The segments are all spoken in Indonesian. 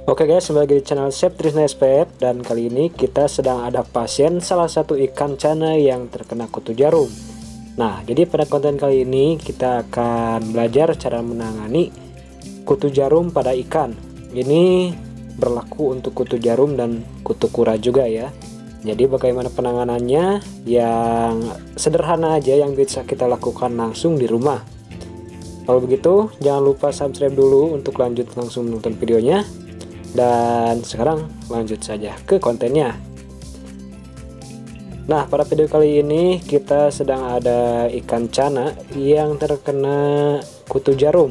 Oke guys, kembali lagi di channel Chef Trisna SPF, dan kali ini kita sedang ada pasien salah satu ikan cana yang terkena kutu jarum. Nah, jadi pada konten kali ini kita akan belajar cara menangani kutu jarum pada ikan. Ini berlaku untuk kutu jarum dan kutu kura juga ya. Jadi bagaimana penanganannya yang sederhana aja yang bisa kita lakukan langsung di rumah. Kalau begitu, jangan lupa subscribe dulu untuk lanjut langsung menonton videonya. Dan sekarang lanjut saja ke kontennya. Nah, pada video kali ini kita sedang ada ikan cana yang terkena kutu jarum.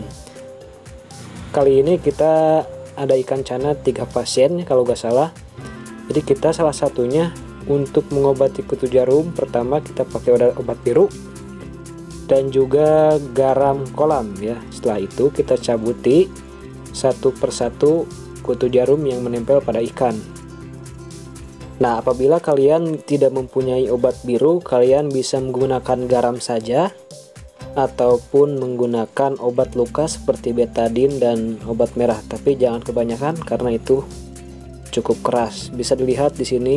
Kali ini kita ada ikan cana 3 pasien kalau gak salah. Jadi kita salah satunya untuk mengobati kutu jarum, pertama kita pakai obat biru dan juga garam kolam ya. Setelah itu kita cabuti satu persatu kutu jarum yang menempel pada ikan. Nah, apabila kalian tidak mempunyai obat biru, kalian bisa menggunakan garam saja ataupun menggunakan obat luka seperti betadine dan obat merah, tapi jangan kebanyakan karena itu cukup keras. Bisa dilihat di sini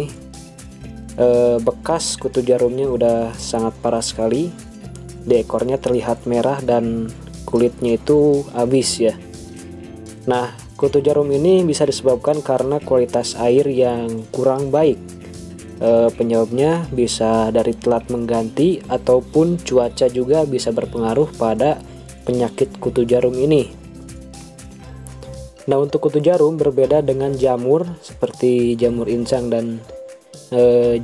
bekas kutu jarumnya udah sangat parah sekali. Di ekornya terlihat merah dan kulitnya itu habis ya. Nah, kutu jarum ini bisa disebabkan karena kualitas air yang kurang baik. Penyebabnya bisa dari telat mengganti ataupun cuaca juga bisa berpengaruh pada penyakit kutu jarum ini. Nah, untuk kutu jarum berbeda dengan jamur seperti jamur insang dan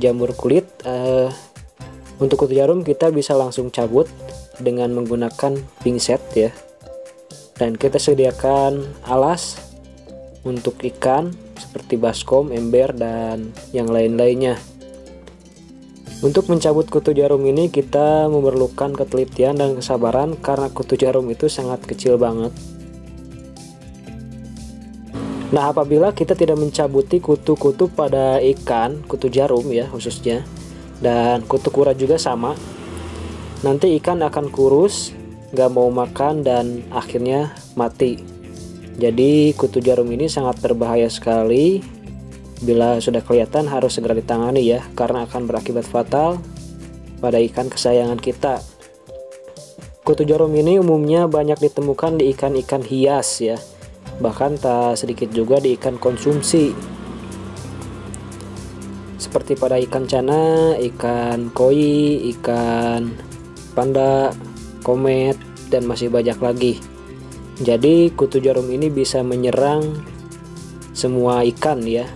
jamur kulit. Untuk kutu jarum kita bisa langsung cabut dengan menggunakan pinset ya. Dan kita sediakan alas untuk ikan seperti baskom, ember, dan yang lain-lainnya. Untuk mencabut kutu jarum ini kita memerlukan ketelitian dan kesabaran karena kutu jarum itu sangat kecil banget. Nah, apabila kita tidak mencabuti kutu-kutu pada ikan, kutu jarum ya khususnya, dan kutu kura juga sama, nanti ikan akan kurus, gak mau makan, dan akhirnya mati. Jadi kutu jarum ini sangat berbahaya sekali. Bila sudah kelihatan harus segera ditangani ya, karena akan berakibat fatal pada ikan kesayangan kita. Kutu jarum ini umumnya banyak ditemukan di ikan-ikan hias ya, bahkan tak sedikit juga di ikan konsumsi seperti pada ikan cana, ikan koi, ikan panda, komet, dan masih banyak lagi. Jadi kutu jarum ini bisa menyerang semua ikan ya,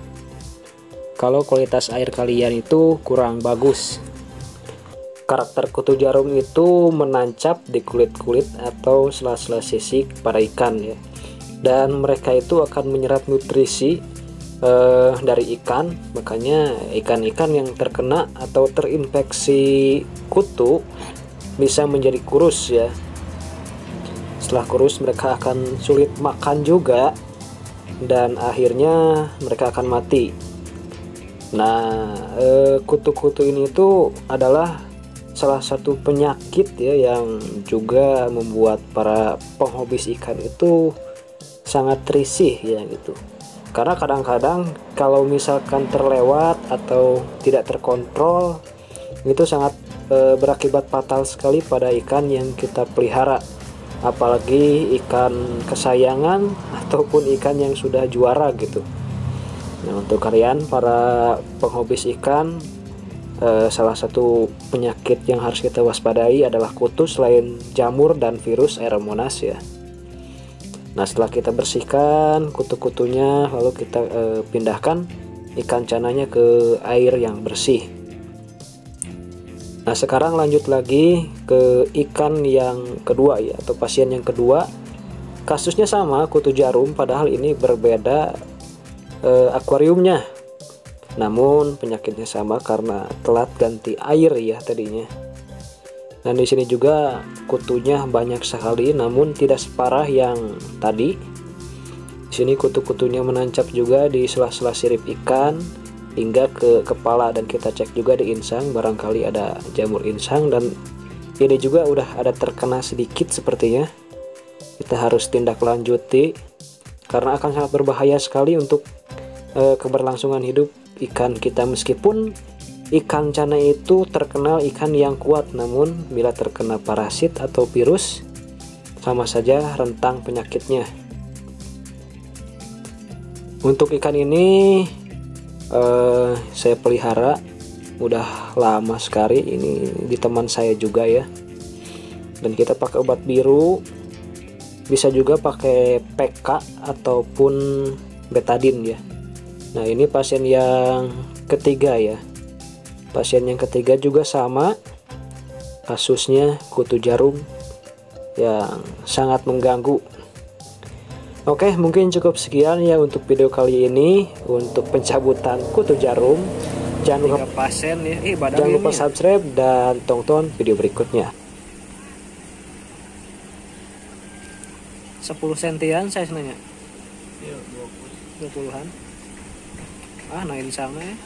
kalau kualitas air kalian itu kurang bagus. Karakter kutu jarum itu menancap di kulit-kulit atau sela-sela sisik pada ikan ya, dan mereka itu akan menyerap nutrisi dari ikan. Makanya ikan-ikan yang terkena atau terinfeksi kutu bisa menjadi kurus ya. Setelah kurus mereka akan sulit makan juga, dan akhirnya mereka akan mati. Nah, kutu-kutu ini itu adalah salah satu penyakit ya yang juga membuat para penghobis ikan itu sangat risih ya gitu. Karena kadang-kadang kalau misalkan terlewat atau tidak terkontrol, itu sangat berakibat fatal sekali pada ikan yang kita pelihara. Apalagi ikan kesayangan ataupun ikan yang sudah juara gitu. Nah, untuk kalian para penghobis ikan, salah satu penyakit yang harus kita waspadai adalah kutu selain jamur dan virus Aeromonas ya. Nah, setelah kita bersihkan kutu-kutunya, lalu kita pindahkan ikan cananya ke air yang bersih. Nah, sekarang lanjut lagi ke ikan yang kedua ya, atau pasien yang kedua. Kasusnya sama, kutu jarum, padahal ini berbeda akuariumnya. Namun penyakitnya sama karena telat ganti air ya tadinya. Dan di sini juga kutunya banyak sekali, namun tidak separah yang tadi. Di sini kutu-kutunya menancap juga di sela-sela sirip ikan hingga ke kepala, dan kita cek juga di insang, barangkali ada jamur insang, dan ini juga udah ada terkena sedikit sepertinya. Kita harus tindak lanjuti karena akan sangat berbahaya sekali untuk keberlangsungan hidup ikan kita. Meskipun ikan cana itu terkenal ikan yang kuat, namun bila terkena parasit atau virus sama saja rentan penyakitnya. Untuk ikan ini saya pelihara udah lama sekali, ini di teman saya juga ya, dan kita pakai obat biru, bisa juga pakai PK ataupun betadine ya. Nah ini pasien yang ketiga ya, pasien yang ketiga juga sama kasusnya, kutu jarum yang sangat mengganggu. Oke, mungkin cukup sekian ya untuk video kali ini untuk pencabutan kutu jarum. Jangan lupa pasien ya. Jangan lupa subscribe dan tonton video berikutnya. 10 sentian saya senanya. Iya, 20-an. Ah, nah insangnya ya.